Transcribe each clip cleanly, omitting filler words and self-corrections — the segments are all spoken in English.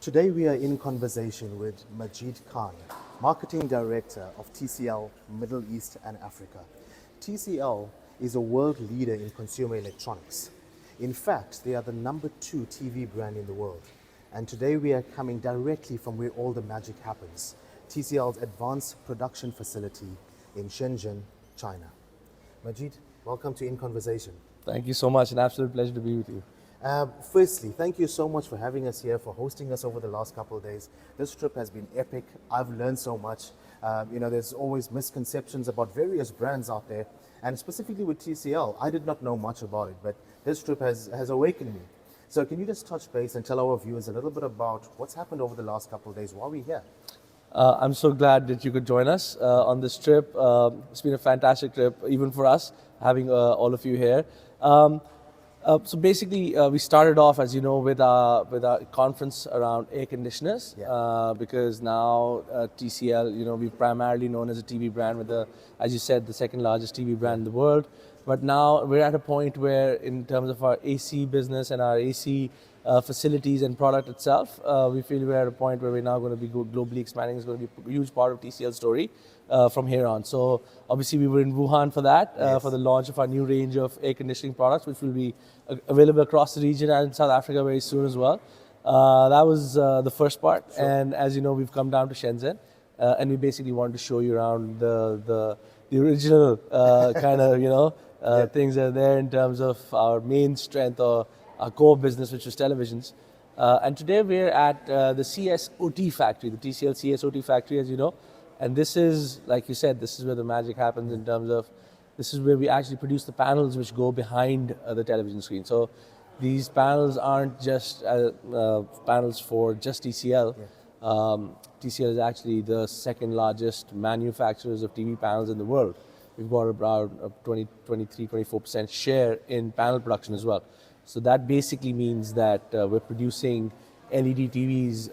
Today we are in conversation with Majid Khan, Marketing Director of TCL Middle East and Africa. TCL is a world leader in consumer electronics. In fact, they are the #2 TV brand in the world. And today we are coming directly from where all the magic happens, TCL's advanced production facility in Shenzhen, China. Majid, welcome to In Conversation. Thank you so much. An absolute pleasure to be with you. Firstly, thank you so much for having us here, for hosting us over the last couple of days. This trip has been epic. I've learned so much. There's always misconceptions about various brands out there, and specifically with TCL, I did not know much about it, but this trip has awakened me. So can you just touch base and tell our viewers a little bit about what's happened over the last couple of days while we're here? I'm so glad that you could join us on this trip. It's been a fantastic trip, even for us, having all of you here. So basically, we started off, as you know, with our conference around air conditioners, because now TCL, we're primarily known as a TV brand with as you said, the second largest TV brand in the world. But now we're at a point where, in terms of our AC business and our AC facilities and product itself, we feel we're at a point where we're now going to be globally expanding. It's going to be a huge part of TCL's story from here on. So obviously we were in Wuhan for that, for the launch of our new range of air conditioning products, which will be available across the region and in South Africa very soon as well. That was the first part. Sure. And as you know, we've come down to Shenzhen, and we basically wanted to show you around the original kind of things that are there in terms of our main strength or our core business, which was televisions. And today we're at the CSOT factory, the TCL CSOT factory, as you know. And this is, like you said, this is where the magic happens in terms of, this is where we actually produce the panels which go behind the television screen. So these panels aren't just panels for just TCL. TCL is actually the second largest manufacturers of TV panels in the world. We've got about a 23-24% share in panel production as well. So that basically means that we're producing LED TVs,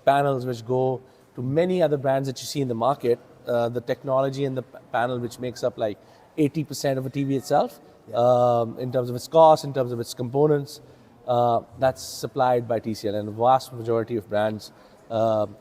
panels which go to many other brands that you see in the market. The technology in the panel, which makes up like 80% of a TV itself, in terms of its cost, in terms of its components, that's supplied by TCL, and the vast majority of brands.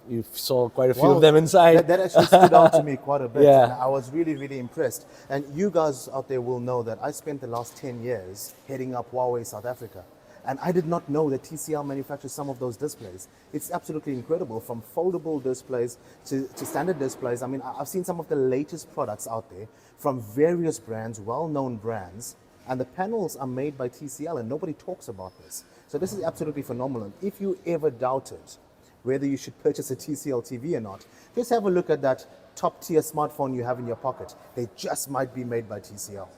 You saw quite a few of them inside. That actually stood out to me quite a bit. Yeah. And I was really, really impressed. And you guys out there will know that I spent the last 10 years heading up Huawei South Africa. And I did not know that TCL manufactures some of those displays. It's absolutely incredible, from foldable displays to standard displays. I mean, I've seen some of the latest products out there from various brands, well-known brands, and the panels are made by TCL, and nobody talks about this. So this is absolutely phenomenal. If you ever doubted whether you should purchase a TCL TV or not, just have a look at that top-tier smartphone you have in your pocket. They just might be made by TCL.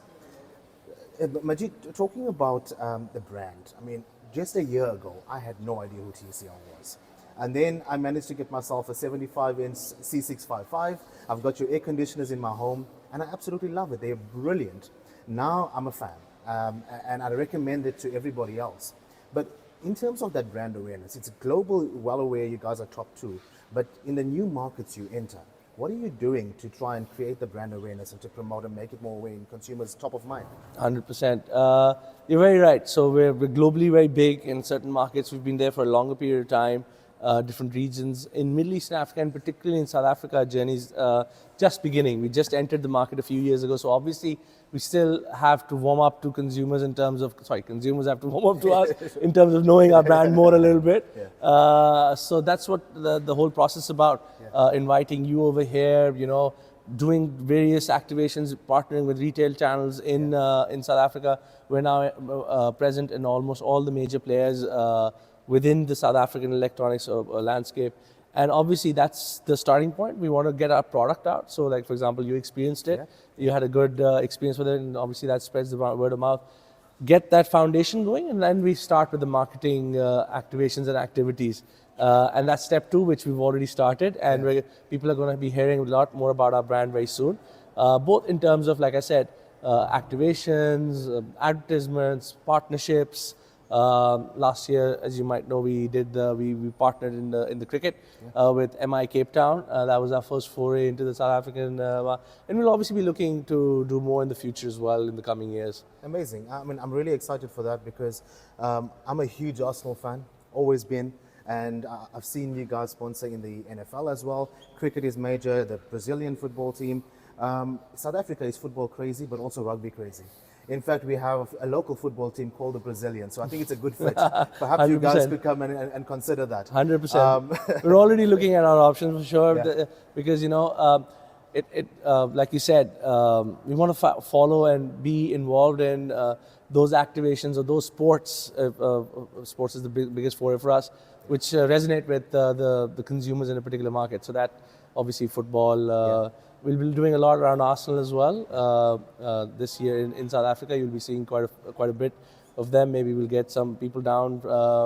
Majid, talking about the brand, I mean, just a year ago, I had no idea who TCL was. And then I managed to get myself a 75-inch C655. I've got your air conditioners in my home, and I absolutely love it. They're brilliant. Now I'm a fan, and I recommend it to everybody else. But in terms of that brand awareness, it's global, well aware you guys are top 2. But in the new markets you enter, what are you doing to try and create the brand awareness and to promote and make it more aware in consumers' top of mind? 100%. You're very right. So we're globally very big in certain markets. We've been there for a longer period of time, different regions. In Middle East and Africa, and particularly in South Africa, our journey's just beginning. We just entered the market a few years ago. So obviously, we still have to warm up to consumers in terms of, consumers have to warm up to us in terms of knowing our brand more a little bit. So that's what the whole process is about. Inviting you over here, doing various activations, partnering with retail channels in South Africa. We're now present in almost all the major players within the South African electronics landscape. And obviously that's the starting point. We want to get our product out. So like, for example, you experienced it. You had a good experience with it, and obviously that spreads the word of mouth. Get that foundation going, and then we start with the marketing activations and activities. And that's step 2, which we've already started. And people are going to be hearing a lot more about our brand very soon. Both in terms of, like I said, activations, advertisements, partnerships. Last year, as you might know, we partnered in the cricket with MEA Cape Town. That was our first foray into the South African, and we'll obviously be looking to do more in the future as well in the coming years. Amazing. I mean, I'm really excited for that because I'm a huge Arsenal fan, always been. And I've seen you guys sponsoring in the NFL as well. Cricket is major, the Brazilian football team. South Africa is football crazy, but also rugby crazy. In fact, we have a local football team called the Brazilians, so I think it's a good fit. Perhaps you guys 100%. could come and consider that. 100%. We're already looking at our options for sure, Yeah. because like you said, we want to follow and be involved in those activations or those sports. Sports is the biggest foray for us, which resonate with the consumers in a particular market. So that obviously football. We'll be doing a lot around Arsenal as well. This year in South Africa, you'll be seeing quite a bit of them. Maybe we'll get some people down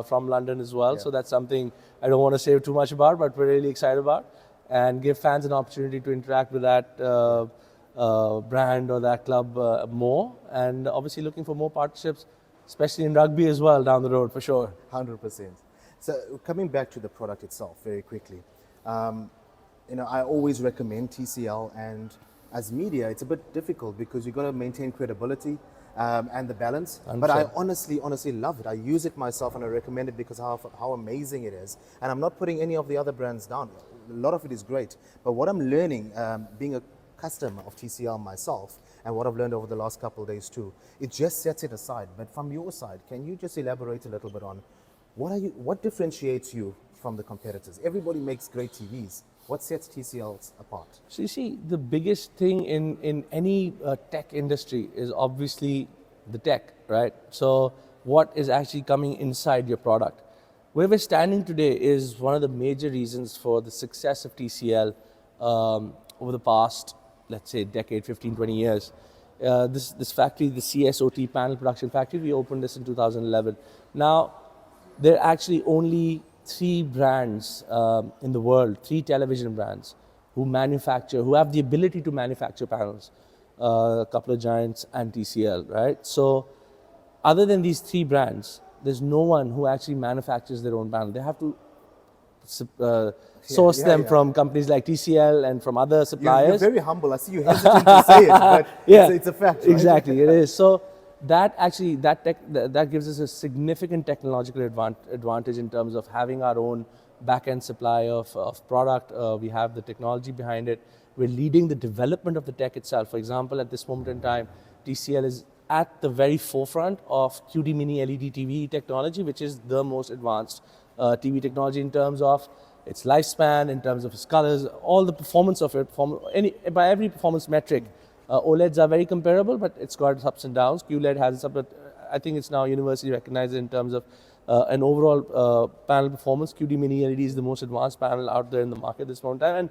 from London as well. Yeah. So that's something I don't want to say too much about, but we're really excited about, and give fans an opportunity to interact with that brand or that club more. And obviously looking for more partnerships, especially in rugby as well down the road for sure. 100%. So coming back to the product itself very quickly, I always recommend TCL, and as media, it's a bit difficult because you've got to maintain credibility and the balance. 100%. But I honestly love it. I use it myself and I recommend it because how amazing it is. And I'm not putting any of the other brands down. A lot of it is great. But what I'm learning, being a customer of TCL myself, and what I've learned over the last couple of days too, it just sets it aside. But from your side, can you just elaborate a little bit on what differentiates you from the competitors? Everybody makes great TVs. What sets TCL apart? So you see, the biggest thing in any tech industry is obviously the tech, right? So what is actually coming inside your product? Where we're standing today is one of the major reasons for the success of TCL over the past, let's say, decade, 15, 20 years. This factory, the CSOT panel production factory, we opened this in 2011. Now, there are actually only 3 brands in the world, 3 television brands who have the ability to manufacture panels. A couple of giants and TCL, right? So other than these 3 brands, there's no one who actually manufactures their own panel. They have to source them from companies like TCL and from other suppliers. You're very humble. I see you hesitant to say it, but it's a fact, right? Exactly, it is. So that gives us a significant technological advantage in terms of having our own back-end supply of product. We have the technology behind it. We're leading the development of the tech itself. For example, at this moment in time, TCL is at the very forefront of QD Mini LED TV technology, which is the most advanced TV technology in terms of its lifespan, in terms of its colors, all the performance of it, by every performance metric. OLEDs are very comparable, but it's got its ups and downs. QLED has its ups, but I think it's now universally recognized in terms of an overall panel performance. QD Mini LED is the most advanced panel out there in the market at this moment in time. And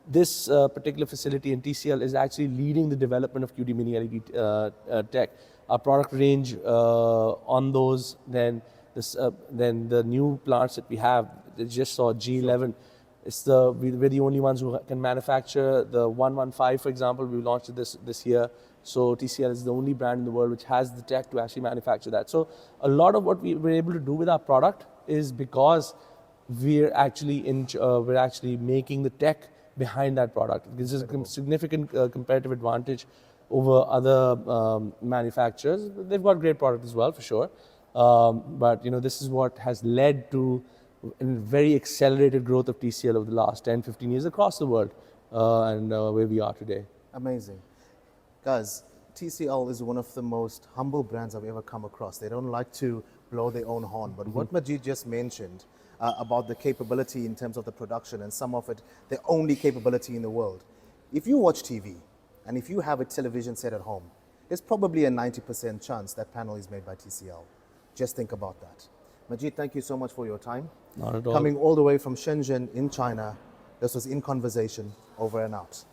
this particular facility in TCL is actually leading the development of QD Mini LED tech. Our product range on those, then the new plants that we have, they just saw G11. We're the only ones who can manufacture the 115, for example. We launched it this year. So TCL is the only brand in the world which has the tech to actually manufacture that. So a lot of what we're able to do with our product is because we're actually making the tech behind that product. It gives us a significant competitive advantage over other manufacturers. They've got great product as well, for sure. But this is what has led to very accelerated growth of TCL over the last 10, 15 years across the world, and where we are today. Amazing. Guys, TCL is one of the most humble brands I've ever come across. They don't like to blow their own horn, but what Majid just mentioned about the capability in terms of the production, and some of it, the only capability in the world. If you watch TV, and if you have a television set at home, there's probably a 90% chance that panel is made by TCL. Just think about that. Majid, thank you so much for your time. Not at all. Coming all the way from Shenzhen in China, this was In Conversation, over and out.